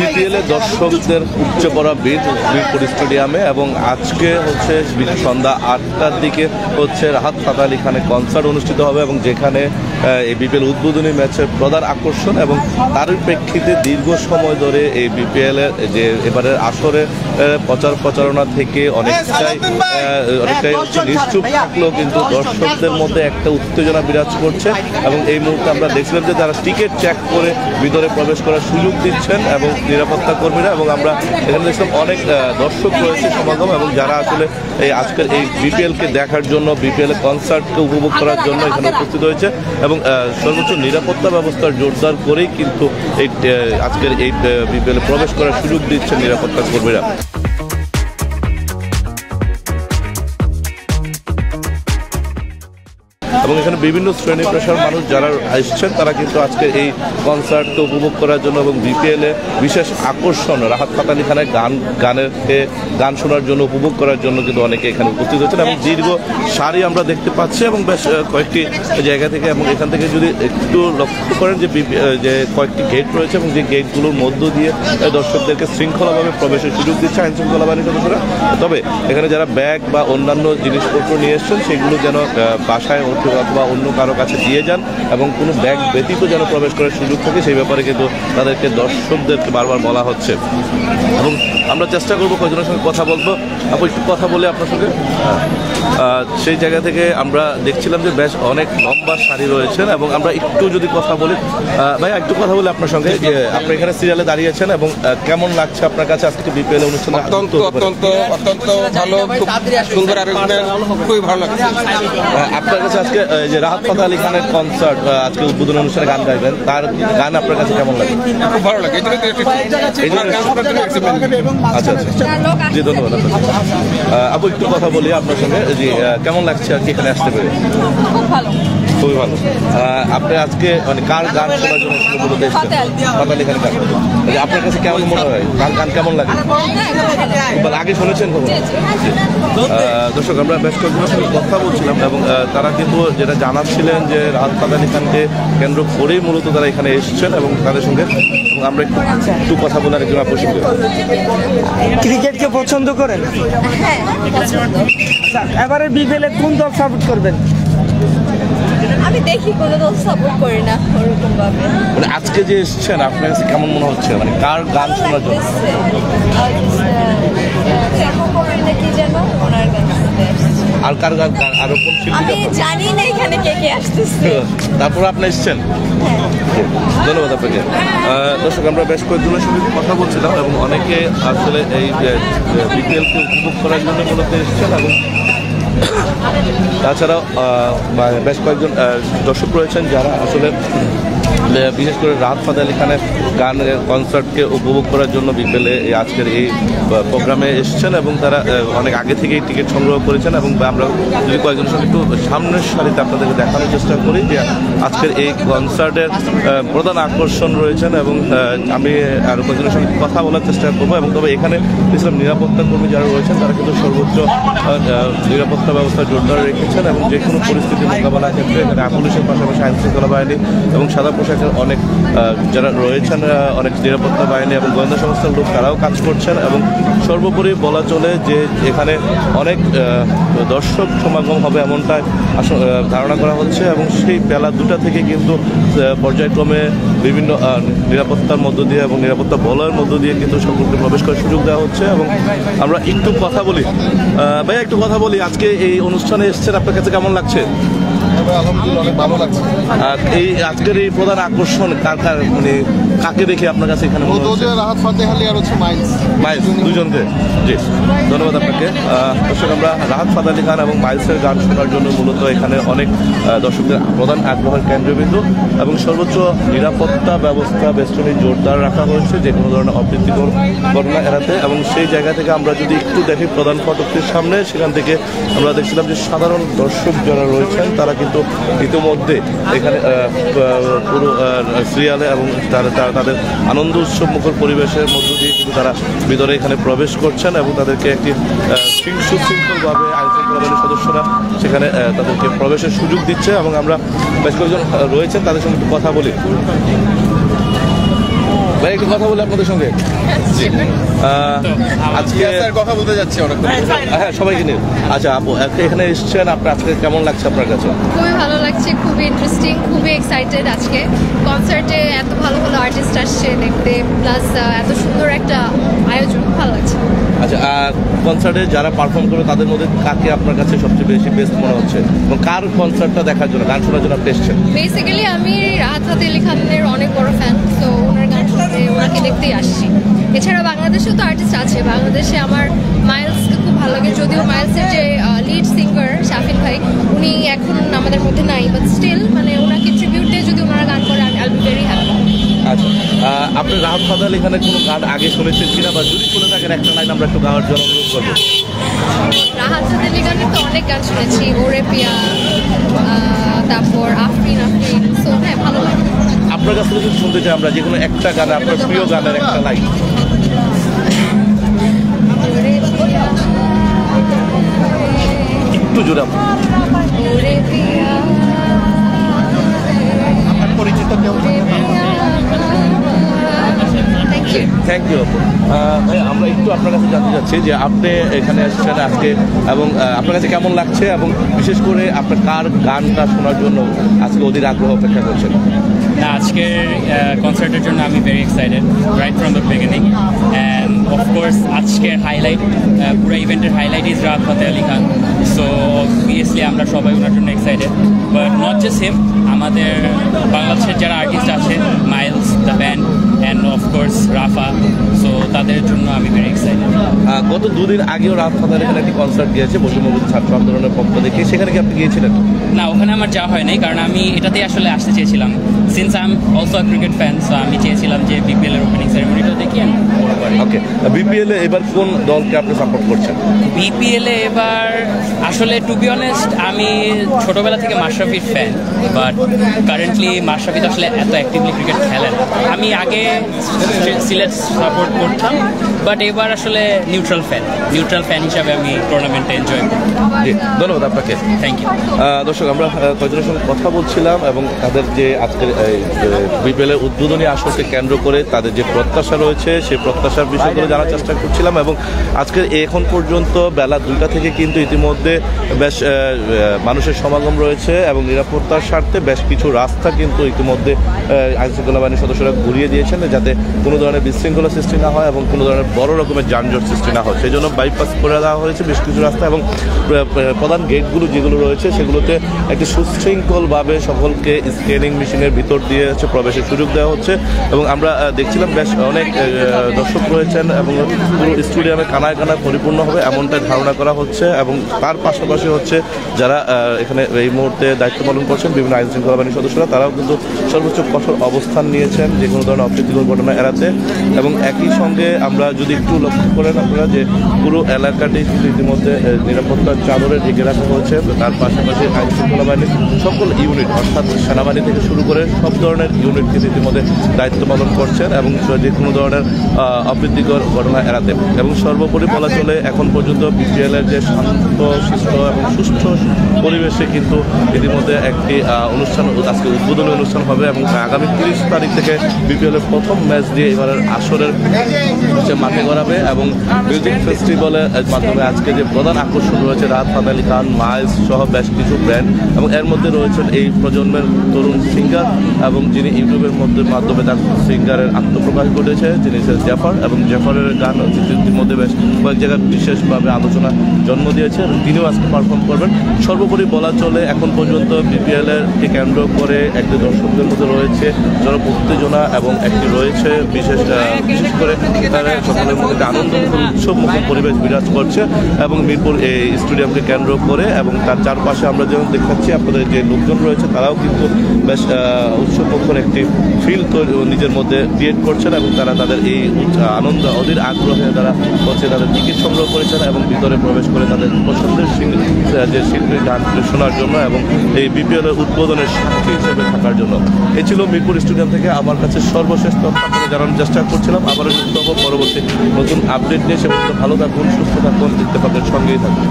BPL এ দর্শকদের উপচে পড়া ভিড় মিরপুর স্টেডিয়ামে এবং আজকে হচ্ছে সন্ধ্যা 8টার দিকে হচ্ছে রাহাত ফাতে আলী খানের কনসার্ট অনুষ্ঠিত হবে এবং যেখানে এই বিপিএল উদ্বোধনী ম্যাচের প্রধান আকর্ষণ এবং তার প্রেক্ষিতে দীর্ঘ সময় ধরে এই বিপিএল এর যে এবারের আসরে প্রচারণা থেকে অনেকটাই নিশ্চুপ থাকলেও কিন্তু দর্শকদের মধ্যে একটা উত্তেজনা বিরাজ করছে এবং এই মুহূর্তে আমরা দেখছিলাম যে তারা টিকিট চেক করে ভিতরে প্রবেশ করার সুযোগ দিচ্ছেন এবং নিরাপত্তা কর্মীরা এবং আমরা এখানে দেখলাম অনেক দর্শক রয়েছে সমাগম এবং যারা আসলে এই আজকের এই বিপিএলকে দেখার জন্য বিপিএল কনসার্টকে উপভোগ করার জন্য এখানে উপস্থিত হয়েছে এবং সর্বোচ্চ নিরাপত্তা ব্যবস্থা জোরদার করেই কিন্তু এই আজকের এই বিপিএল প্রবেশ করার সুযোগ দিচ্ছেন নিরাপত্তা কর্মীরা। এবং এখানে বিভিন্ন শ্রেণী পেশার মানুষ যারা আসছেন তারা কিন্তু আজকে এই কনসার্টকে উপভোগ করার জন্য এবং বিপিএল এ বিশেষ আকর্ষণ রাহাত ফাতে আলী খানের গান শোনার জন্য উপভোগ করার জন্য কিন্তু অনেকে এখানে উপস্থিত হচ্ছেন এবং দীর্ঘ সারি আমরা দেখতে পাচ্ছি এবং বেশ কয়েকটি জায়গা থেকে এবং এখান থেকে যদি একটু লক্ষ্য করেন যে কয়েকটি গেট রয়েছে এবং যে গেটগুলোর মধ্য দিয়ে দর্শকদেরকে শৃঙ্খলাভাবে প্রবেশের সুযোগ দিচ্ছে আইন শৃঙ্খলা বাহিনীর সদস্যরা। তবে এখানে যারা ব্যাগ বা অন্যান্য জিনিসপত্র নিয়ে এসছেন সেগুলো যেন বাসায় অথবা অন্য কারো কাছে দিয়ে যান এবং কোনো ব্যাগ ব্যতীত যেন প্রবেশ করার সুযোগ থাকে সেই ব্যাপারে কিন্তু তাদেরকে দর্শকদেরকে বারবার বলা হচ্ছে এবং আমরা চেষ্টা করবো কয়েকজনের সঙ্গে কথা বলবো। আপনি একটু কথা বলে আপনার সঙ্গে সেই জায়গা থেকে আমরা দেখছিলাম যে বেশ অনেক লম্বা সারি রয়েছেন এবং আমরা একটু যদি কথা বলি ভাইয়া একটু কথা বলি আপনার সঙ্গে যে আপনি এখানে সিরিয়ালে দাঁড়িয়েছেন এবং কেমন লাগছে আপনার কাছে আজকে বিপিএল অনুষ্ঠানে? অত্যন্ত ভালো, খুব সুন্দর খুবই ভালো লাগছে। আপনার কাছে আজকে যে রাহাত ফাতে আলী খানের কনসার্ট আজকে উদ্বোধনী অনুষ্ঠানে গান গাইবেন, তার গান আপনার কাছে কেমন লাগে? খুব ভালো লাগে। আচ্ছা জি ধন্যবাদ। আপু একটু কথা বলি আপনার সঙ্গে যে কেমন লাগছে আর কি এখানে আসতে পেরে? খুবই ভালো। আপনি আজকে মানে কার গান শোনার জন্য বলতে এসেছেন? ফাতে আলী খানের গান। আপনার কাছে কেমন মনে হয়, কার গান কেমন লাগে? আগে শুনেছেন কখন? দর্শক আমরা বেশ কয়েকজনের সঙ্গে কথা বলছিলাম এবং তারা কিন্তু যেটা জানাচ্ছিলেন যে রাহাত ফাতে আলী খানকে কেন্দ্র করেই মূলত তারা এখানে এসেছেন এবং তাদের সঙ্গে আমরা একটু কথা বলার একজন আপসিক। ক্রিকেটকে পছন্দ করেন? এবারে বিপিএল কোন দল সাপোর্ট করবেন? আমি দেখি কোনো দল সাপোর্ট করি না ওরকম ভাবে। মানে আজকে যে এসেছেন আপনার কাছে কেমন মনে হচ্ছে, মানে কার গান শোনার জন্য? আর কার গান আর কোন শিল্পী? আমি জানি না এখানে কে আসতেছে। তারপর আপনি এসেছেন? ধন্যবাদ আপনাকে। দর্শক আমরা বেশ কয়েকজনের সঙ্গে কথা বলছিলাম এবং অনেকে আসলে এই বিপিএলকে উপভোগ করার জন্য মূলত এসেছেন এবং তাছাড়াও বেশ কয়েকজন দর্শক রয়েছেন যারা আসলে বিশেষ করে রাহাত ফাতে আলী খানের গানের কনসার্টকে উপভোগ করার জন্য বিকেলে আজকের এই প্রোগ্রামে এসেছেন এবং তারা অনেক আগে থেকেই টিকিট সংগ্রহ করেছেন এবং আমরা যদি কয়েকজনের সঙ্গে একটু সামনের সারিতে আপনাদেরকে দেখানোর চেষ্টা করি যে আজকের এই কনসার্টের প্রধান আকর্ষণ রয়েছেন এবং আমি আরও কয়েকজনের সঙ্গে কথা বলার চেষ্টা করবো এবং তবে এখানে ইসলাম নিরাপত্তা কর্মী যারা রয়েছেন তারা কিন্তু সর্বোচ্চ নিরাপত্তা ব্যবস্থা জোরদার রেখেছেন এবং যে কোনো পরিস্থিতি মোকাবেলার ক্ষেত্রে এখানে পুলিশের পাশাপাশি আইন শৃঙ্খলা বাহিনী এবং সাদা পোশাকের অনেক যারা রয়েছেন অনেক নিরাপত্তা বাহিনী এবং গোয়েন্দা সংস্থার লোক তারাও কাজ করছেন এবং সর্বোপরি বলা চলে যে এখানে অনেক দর্শক সমাগম হবে এমনটাই ধারণা করা হচ্ছে এবং সেই বেলা 2টা থেকে কিন্তু পর্যায়ক্রমে বিভিন্ন নিরাপত্তার মধ্য দিয়ে এবং নিরাপত্তা বলয়ের মধ্য দিয়ে কিন্তু সকলকে প্রবেশ করার সুযোগ দেওয়া হচ্ছে এবং আমরা একটু কথা বলি। ভাইয়া একটু কথা বলি, আজকে এই অনুষ্ঠানে এসেছেন আপনার কাছে কেমন লাগছে? আলহামদুলিল্লাহ অনেক ভালো লাগছে। এই আজকের এই প্রধান আকর্ষণ কার মানে কাকে দেখে আপনার কাছে এখানে রাহাত ফাতে আলী আর হচ্ছে মাইলস দুজনকে? জি ধন্যবাদ আপনাকে। দর্শক আমরা রাহাত ফাতে আলী খান এবং মাইলসের গান শোনার জন্য মূলত এখানে অনেক দর্শকদের প্রধান আগ্রহের কেন্দ্রবিন্দু এবং সর্বোচ্চ নিরাপত্তা ব্যবস্থা বেষ্টনী জোরদার রাখা হয়েছে যে কোনো ধরনের অপ্রীতিকর ঘটনা এড়াতে এবং সেই জায়গা থেকে আমরা যদি একটু দেখি প্রধান ফটকটির সামনে সেখান থেকে আমরা দেখছিলাম যে সাধারণ দর্শক যারা রয়েছেন তারা কিন্তু ইতিমধ্যে এখানে পুরো সিরিয়ালে এবং তাদের আনন্দ উৎসব মুখর পরিবেশের মধ্য দিয়ে কিন্তু তারা ভিতরে এখানে প্রবেশ করছেন এবং তাদেরকে একটি সুশৃঙ্খলভাবে আইন শৃঙ্খলা বাহিনীর সদস্যরা সেখানে তাদেরকে প্রবেশের সুযোগ দিচ্ছে এবং আমরা বেশ কয়েকজন রয়েছেন তাদের সঙ্গে একটু কথা বলি। ভাই একটু কথা বলি আপনাদের সঙ্গে। আজকে স্যার কথা বলতে যাচ্ছি অনেক। হ্যাঁ সবাইকে নিয়ে। আচ্ছা আপু এখানে এসেছেন, আপনার আজকে কেমন লাগছে আপনার কাছে? খুবই ভালো লাগছে, খুবই ইন্টারেস্টিং, খুবই এক্সাইটেড। আজকে কনসার্টে এত ভালো ভালো আর্টিস্ট আসছে দেখতে, প্লাস এত সুন্দর একটা আয়োজন, ভালো লাগছে। আচ্ছা কনসার্টে যারা পারফর্ম করে তাদের মধ্যে কাকে আপনার কাছে সবচেয়ে বেশি বেস্ট মনে হচ্ছে এবং কার কনসার্টটা দেখার জন্য, গান শোনার জন্য আপনি এসেছেন? বেসিক্যালি আমি রাহাত ফাতে আলি খানের অনেক বড় ফ্যান, তো ওনার গান শুনতে ওনাকে দেখতেই আসছি। এছাড়া বাংলাদেশেও তো আর্টিস্ট আছে, বাংলাদেশে আমার মাইলসকে খুব ভালো লাগে, যদিও মাইলসের যে লিড সিঙ্গার শাফিন ভাই উনি এখন আমাদের মধ্যে নাই, বাট স্টিল মানে ওনাকে ট্রিবিউট দিয়ে যদি ওনারা গান করে I will be very happy. আচ্ছা আপনি রাহাত ফাতে আলি খানের কোনো গান আগে শুনেছেন কিনা, বা যদি শুনে থাকেন একটা লাইন আমরা একটু গাওয়ার জন্য অনুরোধ করবো। রাহাত ফাতে আলি খানের তো অনেক গান শুনেছি, ওরে পিয়া, তারপর আফরিন আফরিন, সো হ্যাঁ ভালো লাগে। আপনার কাছ থেকে যদি শুনতে চাই আমরা যে কোনো একটা গানে, আপনার প্রিয় গানের একটা লাইন। ওরে পিয়া, একটু জোরে আপনি। ওরে পিয়া, পরিচিত কেউ থ্যাংক ইউ। থ্যাংক ইউ আপু। ভাই আমরা একটু আপনার কাছে জানতে চাচ্ছি যে আপনি এখানে এসেছেন আজকে এবং আপনার কাছে কেমন লাগছে, এবং বিশেষ করে আপনার কার গানটা শোনার জন্য আজকে অধীর আগ্রহ অপেক্ষা করছেন? না, আজকের কনসার্টের জন্য আমি very excited right from the beginning, and of course আজকের হাইলাইট, পুরো ইভেন্টের highlight is Rahat Fateh Ali Khan. So obviously আমরা সবাই ওনার জন্য excited, but not just him, আমাদের বাংলাদেশের যারা আর্টিস্ট আছে, Miles the band and of course Rafa, so তাদের জন্য আমি ভেরি এক্সাইটেড। গত দুদিন আগেও রাহাত ফাতে আলি খান একটি কনসার্ট দিয়েছে বৈষম্যবিরোধী ছাত্র আন্দোলনের পক্ষ থেকে, সেখানে কি আপনি গিয়েছিলেন? না, ওখানে আমার যাওয়া হয় নাই, কারণ আমি এটাতেই আসলে আসতে চেয়েছিলাম। Since I am also a cricket fan, so আমি চেয়েছিলাম যে বিপিএল এর ওপেনিং সেরেমনিটা দেখি আমি। ওকে, বিপিএল এ এবার কোন দলকে আপনি সাপোর্ট করছেন? বিপিএল এ এবার আসলে টু বি অনেস্ট আমি ছোটবেলা থেকে মাশরাফির ফ্যান, বাট কারেন্টলি মাশরাফি তো আসলে এত অ্যাক্টিভলি ক্রিকেট খেলেন। আমি আগে সিলেট সাপোর্ট করতাম, বাট এবার আসলে নিউট্রাল ফ্যান হিসাবে আমি টুর্নামেন্টে এনজয় করি। জি ধন্যবাদ আপনাকে। Thank you. দর্শক আমরা কয়েকজনের সঙ্গে কথা বলছিলাম এবং তাদের যে আজকের বিপিএলের উদ্বোধনী আসরকে কেন্দ্র করে তাদের যে প্রত্যাশা রয়েছে সেই প্রত্যাশার বিষয়গুলো জানার চেষ্টা করছিলাম। এবং আজকের এখন পর্যন্ত বেলা 2টা থেকে কিন্তু ইতিমধ্যে বেশ মানুষের সমাগম রয়েছে এবং নিরাপত্তার স্বার্থে বেশ কিছু রাস্তা কিন্তু ইতিমধ্যে আইনশৃঙ্খলা বাহিনীর সদস্যরা ঘুরিয়ে দিয়েছেন যাতে কোনো ধরনের বিশৃঙ্খলা সৃষ্টি না হয় এবং কোনো ধরনের বড় রকমের যানজট সৃষ্টি না হয়, সেই জন্য বাইপাস করে দেওয়া হয়েছে বেশ কিছু রাস্তা এবং প্রধান গেটগুলো যেগুলো রয়েছে সেগুলোতে একটি সুশৃঙ্খলভাবে সকলকে স্ক্যানিং মেশিনের ভিতর দিয়ে প্রবেশের সুযোগ দেওয়া হচ্ছে। এবং আমরা দেখছিলাম বেশ অনেক দর্শক রয়েছেন এবং পুরো স্টেডিয়ামে কানায় কানায় পরিপূর্ণ হবে এমনটাই ধারণা করা হচ্ছে। এবং তার পাশাপাশি হচ্ছে যারা এখানে এই মুহূর্তে দায়িত্ব পালন করছেন বিভিন্ন আইন শৃঙ্খলা বাহিনীর সদস্যরা, তারাও কিন্তু সর্বোচ্চ কঠোর অবস্থান নিয়েছেন যে কোনো ধরনের অপ্রীতিকর ঘটনা এড়াতে। এবং একই সঙ্গে আমরা যদি একটু লক্ষ্য করেন আপনারা যে পুরো এলাকাটি কিন্তু ইতিমধ্যে নিরাপত্তার চাদরে ঢেকে রাখা হয়েছে। তার পাশাপাশি আইন শৃঙ্খলা বাহিনীর সকল ইউনিট অর্থাৎ সেনাবাহিনী থেকে শুরু করে সব ধরনের ইউনিট কিন্তু ইতিমধ্যে দায়িত্ব পালন করছেন এবং যে কোনো ধরনের অপ্রীতিকর ঘটনা এড়াতে। এবং সর্বোপরি বলা চলে এখন পর্যন্ত বিপিএলের যে শান্ত শিষ্ট এবং সুষ্ঠু পরিবেশে কিন্তু ইতিমধ্যে একটি অনুষ্ঠান আজকে উদ্বোধনী অনুষ্ঠান হবে এবং আগামী 30 তারিখ থেকে বিপিএলের প্রথম ম্যাচ দিয়ে এবারের আসরের মাঠে গড়াবে। এবং মিউজিক ফেস্টিভ্যালের মাধ্যমে আজকে যে প্রধান আকর্ষণ রয়েছে রাহাত ফাতে আলি খান, মাইলস সহ বেশ কিছু ব্র্যান্ড এবং এর মধ্যে রয়েছেন এই প্রজন্মের তরুণ সিঙ্গার এবং যিনি ইউটিউবের মাধ্যমে তার সিঙ্গারের আত্মপ্রকাশ ঘটেছে যিনি জাফর, এবং জাফরের গান ইতিমধ্যে বেশ কয়েক জায়গায় বিশেষভাবে আলোচনা জন্ম দিয়েছে এবং তিনিও আজকে পারফর্ম করবেন। সর্বোপরি বলা চলে এখন পর্যন্ত বিপিএলকে কেন্দ্র করে একটি দর্শকদের মধ্যে রয়েছে চরম উত্তেজনা এবং একটি রয়েছে বিশেষ করে সকলের মধ্যে আনন্দমুখর উৎসবমুখর পরিবেশ বিরাজ করছে এবং মিরপুর এই স্টেডিয়ামকে কেন্দ্র করে এবং তার চারপাশে আমরা যেমন দেখাচ্ছি আপনাদের যে লোকজন রয়েছে তারাও কিন্তু বেশ উৎসবমুখর একটি ফিল নিজের মধ্যে ক্রিয়েট করছেন এবং তারা তাদের এই আনন্দ অধীর আগ্রহে তারা হচ্ছে তাদের টিকিট সংগ্রহ করেছেন এবং ভিতরে প্রবেশ করে তাদের পছন্দের যে শিল্পীর গান শোনার জন্য এবং এই বিপিএলের উদ্বোধনের সাক্ষী হিসেবে থাকার জন্য। এই ছিল মিরপুর স্টেডিয়াম থেকে আমার কাছে সর্বশেষ তথ্য আপনাদের জানানোর চেষ্টা করছিলাম। আবারও যুক্ত হব পরবর্তী নতুন আপডেট নিয়ে, সে ভালো থাকুন, সুস্থ থাকুন, দেখতে পাবেন, সঙ্গেই থাকুন।